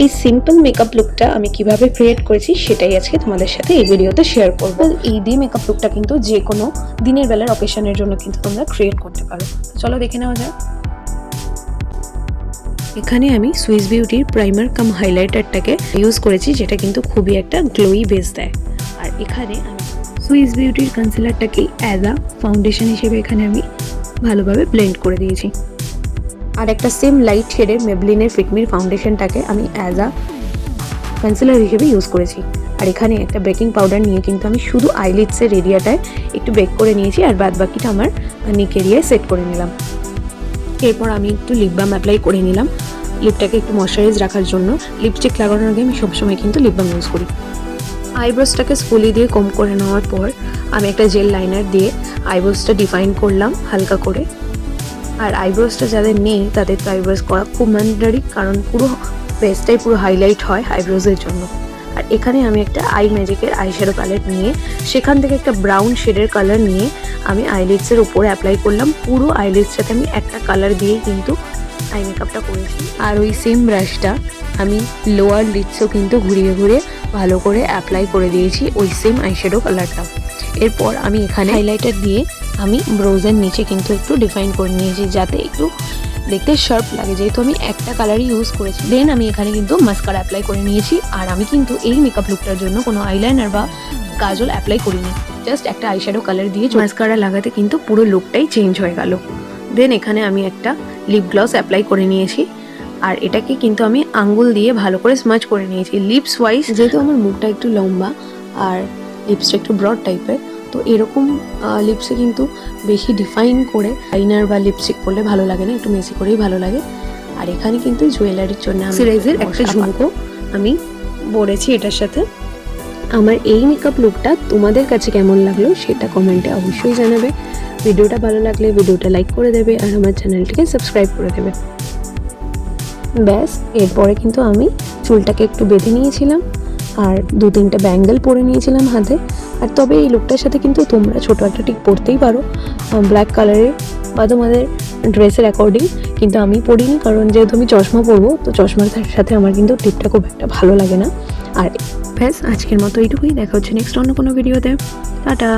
এই simple makeup লুকটা আমি কিভাবে ক্রিয়েট করেছি সেটাই আজকে তোমাদের সাথে এই ভিডিওতে শেয়ার করব। এই দিয়ে মেকআপ লুকটা কিন্তু যে কোনো দিনের বেলার অকেশনের জন্য কিন্তু তোমরা ক্রিয়েট করতে পারো। চলো দেখে নেওয়া যাক। এখানে আমি সুইস বিউটির প্রাইমার কাম হাইলাইটারটাকে ইউজ করেছি, যেটা কিন্তু খুবই একটা গ্লোই বেস দেয়। আর এখানে আমি সুইস বিউটির কনসিলারটাকে অ্যাজ আ ফাউন্ডেশন হিসেবে এখানে আমি ভালোভাবে ব্লেন্ড করে দিয়েছি। আর একটা সেম লাইট শেডের মেবলিনের ফিটমির ফাউন্ডেশনটাকে আমি অ্যাজ আ কনসিলার হিসেবে ইউজ করেছি। আর এখানে একটা বেকিং পাউডার নিয়ে কিন্তু আমি শুধু আইলিডসের এরিয়াটায় একটু বেক করে নিয়েছি, আর বাদ বাকিটা আমার নিক এরিয়ায় সেট করে নিলাম। এরপর আমি একটু লিপ বাম অ্যাপ্লাই করে নিলাম লিপটাকে একটু ময়শ্চারাইজ রাখার জন্য। লিপস্টিক লাগানোর আগে আমি সবসময় কিন্তু লিপ বাম ইউজ করি। আইব্রোসটাকে স্পুলি দিয়ে কম করে নেওয়ার পর আমি একটা জেল লাইনার দিয়ে আইব্রোসটা ডিফাইন করলাম হালকা করে। আর আইব্রোসটা যাদের নেই তাদের তো আইব্রোস করা খুব ম্যান্ডেটরি, কারণ পুরো ফেসটাই পুরো হাইলাইট হয় আইব্রোসের জন্য। আর এখানে আমি একটা আই ম্যাজিকের আইশ্যাডো প্যালেট নিয়ে সেখান থেকে একটা ব্রাউন শেডের কালার নিয়ে আমি আইলিডসের উপরে অ্যাপ্লাই করলাম। পুরো আইলিডসটাতে আমি একটা কালার দিয়েই কিন্তু আই মেকআপটা করেছি। আর ওই সেম ব্রাশটা আমি লোয়ার লিডসও কিন্তু ঘুরিয়ে ঘুরিয়ে ভালো করে অ্যাপ্লাই করে দিয়েছি ওই সেম আইশ্যাডো কালারটা। এরপর আমি এখানে হাইলাইটার দিয়ে আমি ব্রোজের নিচে কিন্তু একটু ডিফাইন করে নিয়েছি, যাতে একটু দেখতে শার্প লাগে, যেহেতু আমি একটা কালারই ইউজ করেছি। দেন আমি এখানে কিন্তু মাস্কারা অ্যাপ্লাই করে নিয়েছি। আর আমি কিন্তু এই মেকআপ লুকটার জন্য কোনো আইলাইনার বা কাজল অ্যাপ্লাই করিনি, জাস্ট একটা আইশ্যাডো কালার দিয়ে মাস্কারা লাগাতে কিন্তু পুরো লুকটাই চেঞ্জ হয়ে গেল। দেন এখানে আমি একটা লিপ গ্লস অ্যাপ্লাই করে নিয়েছি, আর এটাকে কিন্তু আমি আঙ্গুল দিয়ে ভালো করে স্মাচ করে নিয়েছি। লিপস ওয়াইজ যেহেতু আমার মুখটা একটু লম্বা আর লিপসটা একটু ব্রড টাইপের, তো এরকম লিপসে কিন্তু বেশি ডিফাইন করে আইনার বা লিপস্টিক পরলে ভালো লাগে না, একটু মেসি করেই ভালো লাগে। আর এখানে কিন্তু জুয়েলারির জন্য সিরাইজের একটা ঝুমকো আমি পরেছি এটার সাথে। আমার এই মেকআপ লুকটা তোমাদের কাছে কেমন লাগলো সেটা কমেন্টে অবশ্যই জানাবে। ভিডিওটা ভালো লাগলে ভিডিওটা লাইক করে দেবে আর আমার চ্যানেলটিকে সাবস্ক্রাইব করে দেবে। ব্যাস, এরপরে কিন্তু আমি চুলটাকে একটু বেঁধে নিয়েছিলাম আর 2-3টা ব্যাঙ্গেল পরে নিয়েছিলাম হাতে। আর তবে এই লুকটার সাথে কিন্তু তোমরা ছোটো একটা টিপ পরতেই পারো ব্ল্যাক কালারের বা তোমাদের ড্রেসের অ্যাকর্ডিং, কিন্তু আমি পরিনি কারণ যেহেতু আমি চশমা পরবো, তো চশমার সাথে আমার কিন্তু টিপটা খুব একটা ভালো লাগে না। আর ব্যাস, আজকের মতো এইটুকুই। দেখা হচ্ছে নেক্সট অন্য কোনো ভিডিওতে। টাটা।